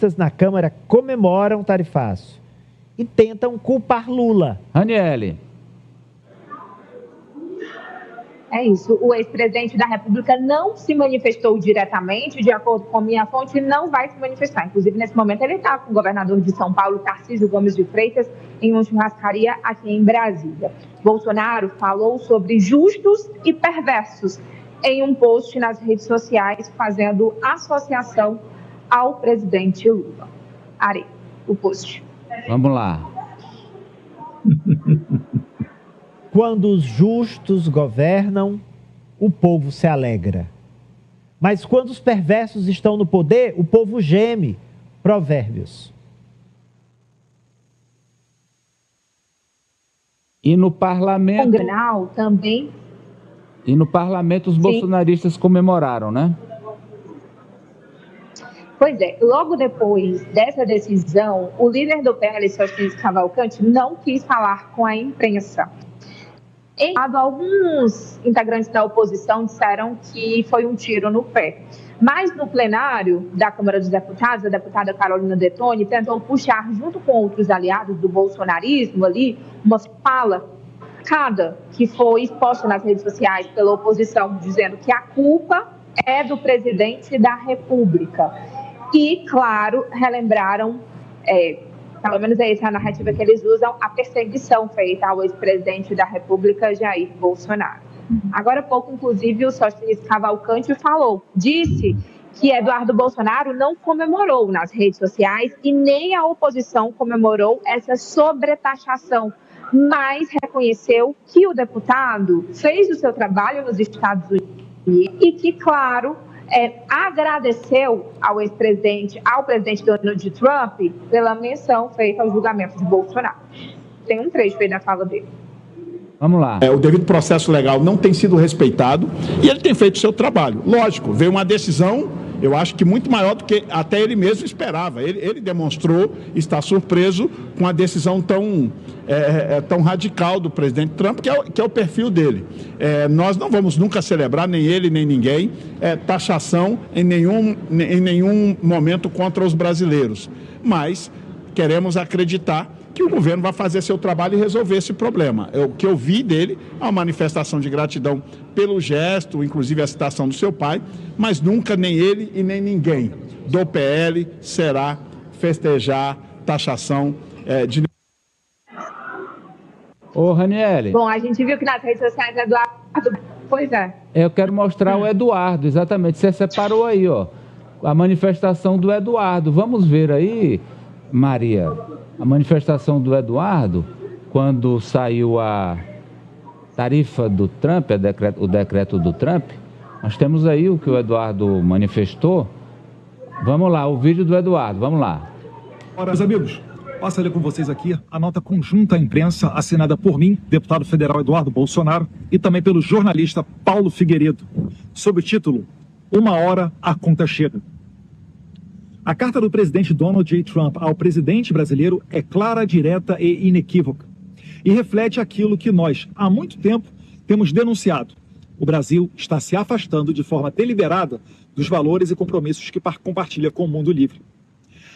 bolsonaristas na Câmara comemoram tarifaço e tentam culpar Lula. Aniele. É isso, o ex-presidente da República não se manifestou diretamente, de acordo com minha fonte, não vai se manifestar. Inclusive, nesse momento, ele está com o governador de São Paulo, Tarcísio Gomes de Freitas, em uma churrascaria aqui em Brasília. Bolsonaro falou sobre justos e perversos em um post nas redes sociais, fazendo associação ao presidente Lula. Ari, o post. Vamos lá. Quando os justos governam, o povo se alegra. Mas quando os perversos estão no poder, o povo geme. Provérbios. E no parlamento... Congresso também... E no parlamento os bolsonaristas comemoraram, né? Pois é, logo depois dessa decisão, o líder do PL, Sócrates Cavalcante, não quis falar com a imprensa. Alguns integrantes da oposição disseram que foi um tiro no pé. Mas no plenário da Câmara dos Deputados, a deputada Carolina Detoni tentou puxar, junto com outros aliados do bolsonarismo ali, uma fala que foi exposta nas redes sociais pela oposição, dizendo que a culpa é do presidente da República. E, claro, relembraram, pelo menos é essa a narrativa que eles usam, a perseguição feita ao ex-presidente da República, Jair Bolsonaro. Agora há pouco, inclusive, o Sócrates Cavalcante disse que Eduardo Bolsonaro não comemorou nas redes sociais e nem a oposição comemorou essa sobretaxação, mas reconheceu que o deputado fez o seu trabalho nos Estados Unidos e que, claro, agradeceu ao presidente Donald Trump pela menção feita ao julgamento de Bolsonaro. Tem um trecho aí da fala dele. Vamos lá. O devido processo legal não tem sido respeitado e ele tem feito o seu trabalho. Lógico, veio uma decisão, eu acho que muito maior do que até ele mesmo esperava. Ele demonstrou estar surpreso com a decisão tão radical do presidente Trump, que é o perfil dele. Nós não vamos nunca celebrar, nem ele, nem ninguém, taxação em nenhum momento contra os brasileiros. Mas queremos acreditar que o governo vai fazer seu trabalho e resolver esse problema. O que eu vi dele é uma manifestação de gratidão pelo gesto, inclusive a citação do seu pai, mas nunca nem ele e nem ninguém do PL será festejar taxação de... Ô, Raniele. Bom, a gente viu que nas redes sociais, Eduardo... Pois é. Eu quero mostrar o Eduardo, exatamente. Você separou aí, ó, a manifestação do Eduardo. Vamos ver aí, Maria, a manifestação do Eduardo, quando saiu a tarifa do Trump, o decreto do Trump. Nós temos aí o que o Eduardo manifestou. Vamos lá, o vídeo do Eduardo, vamos lá. Ora, meus amigos, passo a ler com vocês aqui a nota conjunta à imprensa assinada por mim, deputado federal Eduardo Bolsonaro, e também pelo jornalista Paulo Figueiredo, sob o título "Uma hora a conta chega". A carta do presidente Donald J. Trump ao presidente brasileiro é clara, direta e inequívoca. E reflete aquilo que nós, há muito tempo, temos denunciado. O Brasil está se afastando de forma deliberada dos valores e compromissos que compartilha com o mundo livre.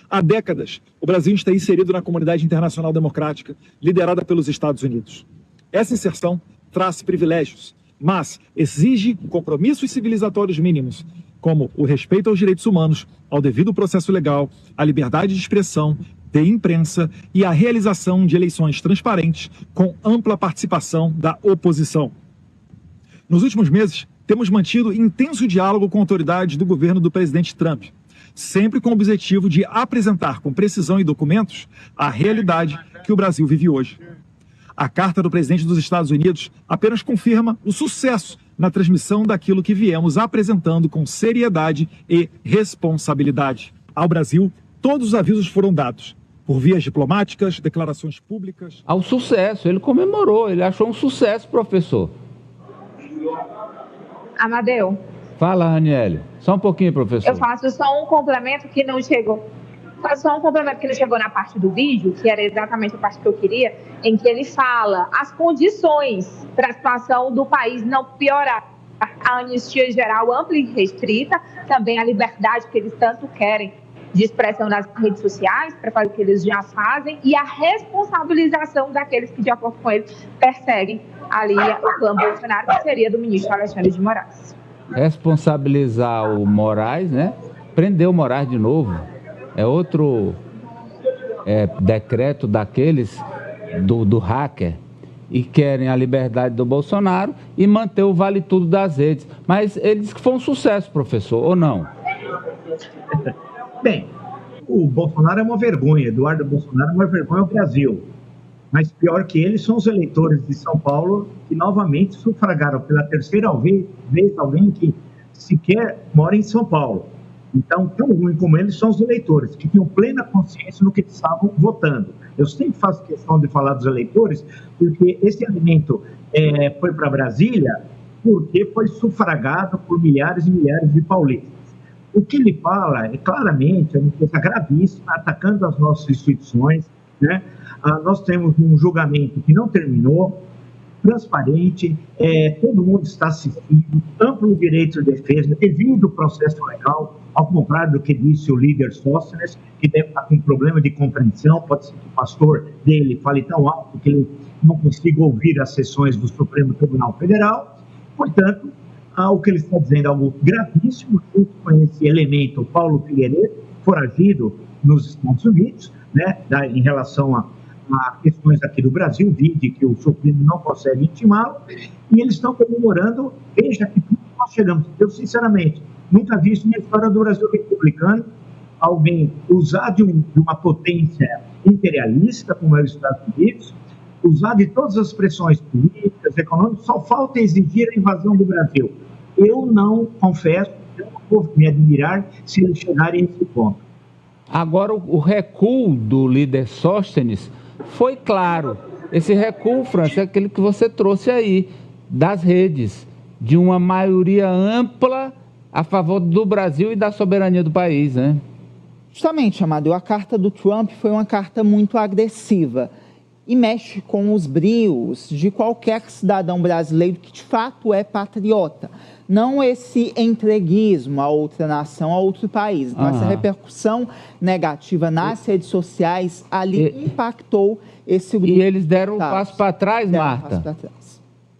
Há décadas, o Brasil está inserido na comunidade internacional democrática, liderada pelos Estados Unidos. Essa inserção traz privilégios, mas exige compromissos civilizatórios mínimos, como o respeito aos direitos humanos, ao devido processo legal, à liberdade de expressão, de imprensa e a realização de eleições transparentes com ampla participação da oposição. Nos últimos meses, temos mantido intenso diálogo com autoridades do governo do presidente Trump, sempre com o objetivo de apresentar com precisão e documentos a realidade que o Brasil vive hoje. A carta do presidente dos Estados Unidos apenas confirma o sucesso na transmissão daquilo que viemos apresentando com seriedade e responsabilidade. Ao Brasil, todos os avisos foram dados, por vias diplomáticas, declarações públicas... Ao sucesso, ele comemorou, ele achou um sucesso, professor. Amadeu. Fala, Raniele. Só um pouquinho, professor. Eu faço só um complemento que não chegou. Na parte do vídeo, que era exatamente a parte que eu queria, em que ele fala as condições para a situação do país não piorar. A anistia geral ampla e restrita, também a liberdade que eles tanto querem de expressão nas redes sociais, para fazer o que eles já fazem, e a responsabilização daqueles que, de acordo com ele, perseguem ali o clã Bolsonaro, que seria do ministro Alexandre de Moraes. Responsabilizar o Moraes, né? Prender o Moraes de novo. É outro decreto daqueles do hacker, e querem a liberdade do Bolsonaro e manter o vale tudo das redes. Mas ele disse que foi um sucesso, professor, ou não? Bem, o Bolsonaro é uma vergonha, Eduardo Bolsonaro é uma vergonha ao Brasil. Mas pior que ele são os eleitores de São Paulo que novamente sufragaram pela terceira vez alguém que sequer mora em São Paulo. Então, tão ruim como eles são os eleitores, que tinham plena consciência no que estavam votando. Eu sempre faço questão de falar dos eleitores, porque esse elemento foi para Brasília porque foi sufragado por milhares e milhares de paulistas. O que ele fala é claramente uma coisa gravíssima, atacando as nossas instituições, né? Nós temos um julgamento que não terminou, transparente, todo mundo está assistindo, amplo direito de defesa, devido ao processo legal, ao contrário do que disse o líder Sóstenes, que deve estar com problema de compreensão, pode ser que o pastor dele fale tão alto que ele não consiga ouvir as sessões do Supremo Tribunal Federal. Portanto, o que ele está dizendo é algo gravíssimo, junto com esse elemento Paulo Figueiredo, foragido nos Estados Unidos, né, em relação a questões aqui do Brasil, vide que o Supremo não consegue intimá-lo, e eles estão comemorando, veja que nós chegamos. Eu, sinceramente, nunca vi isso na história do Brasil republicano, alguém usar de uma potência imperialista, como é os Estados Unidos, usar de todas as pressões políticas, econômicas, só falta exigir a invasão do Brasil. Eu não confesso, eu não vou me admirar se eles chegarem a esse ponto. Agora, o recuo do líder Sóstenes foi claro. Esse recuo, França, é aquele que você trouxe aí, das redes, de uma maioria ampla a favor do Brasil e da soberania do país, né? Justamente, Amadeu, a carta do Trump foi uma carta muito agressiva e mexe com os brios de qualquer cidadão brasileiro que de fato é patriota. Não esse entreguismo a outra nação, a outro país. Então, essa repercussão negativa nas redes sociais ali impactou esse grupo. E eles deram um passo para trás, Marta?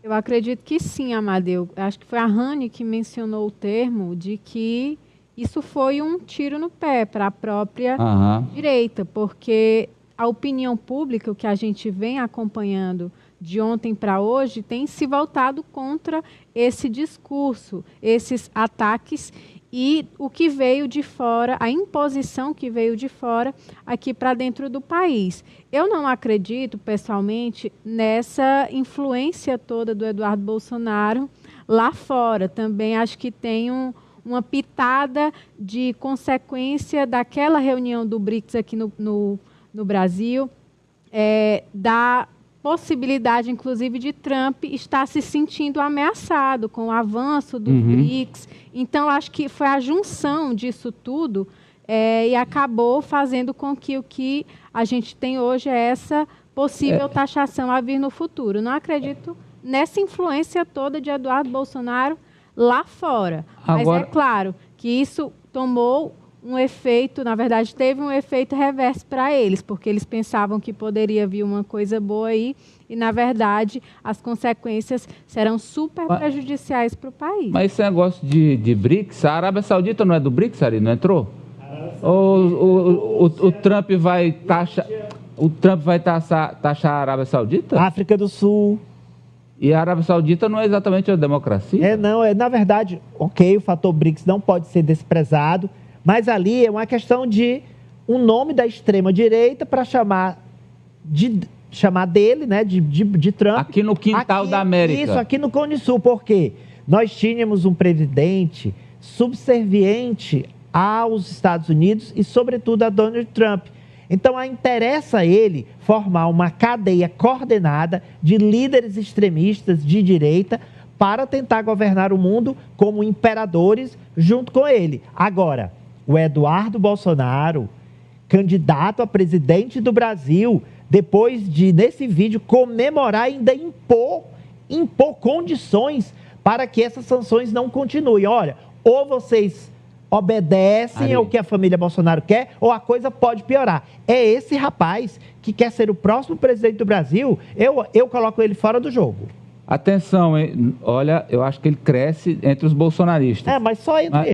Eu acredito que sim, Amadeu. Acho que foi a Rani que mencionou o termo de que isso foi um tiro no pé para a própria direita, porque a opinião pública, o que a gente vem acompanhando de ontem para hoje, tem se voltado contra esse discurso, esses ataques e o que veio de fora, a imposição que veio de fora aqui para dentro do país. Eu não acredito, pessoalmente, nessa influência toda do Eduardo Bolsonaro lá fora. Também acho que tem uma pitada de consequência daquela reunião do BRICS aqui no Brasil, da possibilidade, inclusive, de Trump estar se sentindo ameaçado com o avanço do BRICS. Então, acho que foi a junção disso tudo e acabou fazendo com que o que a gente tem hoje é essa possível taxação a vir no futuro. Não acredito nessa influência toda de Eduardo Bolsonaro lá fora. Mas é claro que isso tomou um efeito, na verdade, teve um efeito reverso para eles, porque eles pensavam que poderia vir uma coisa boa aí, e, na verdade, as consequências serão super prejudiciais para o país. Mas esse negócio de BRICS, a Arábia Saudita não é do BRICS, Ari, não entrou? O Trump vai taxar a Arábia Saudita? África do Sul. E a Arábia Saudita não é exatamente uma democracia? Na verdade, ok, o fator BRICS não pode ser desprezado, mas ali é uma questão de um nome da extrema-direita para chamar dele, né, de Trump. Aqui no quintal da América. Isso, aqui no Cone Sul, porque nós tínhamos um presidente subserviente aos Estados Unidos e, sobretudo, a Donald Trump. Então, interessa a ele formar uma cadeia coordenada de líderes extremistas de direita para tentar governar o mundo como imperadores junto com ele. Agora, o Eduardo Bolsonaro, candidato a presidente do Brasil, depois de, nesse vídeo, comemorar e ainda impor condições para que essas sanções não continuem. Olha, ou vocês obedecem ao que a família Bolsonaro quer, ou a coisa pode piorar. É esse rapaz que quer ser o próximo presidente do Brasil, eu coloco ele fora do jogo. Atenção, hein? Olha, eu acho que ele cresce entre os bolsonaristas. Mas só entre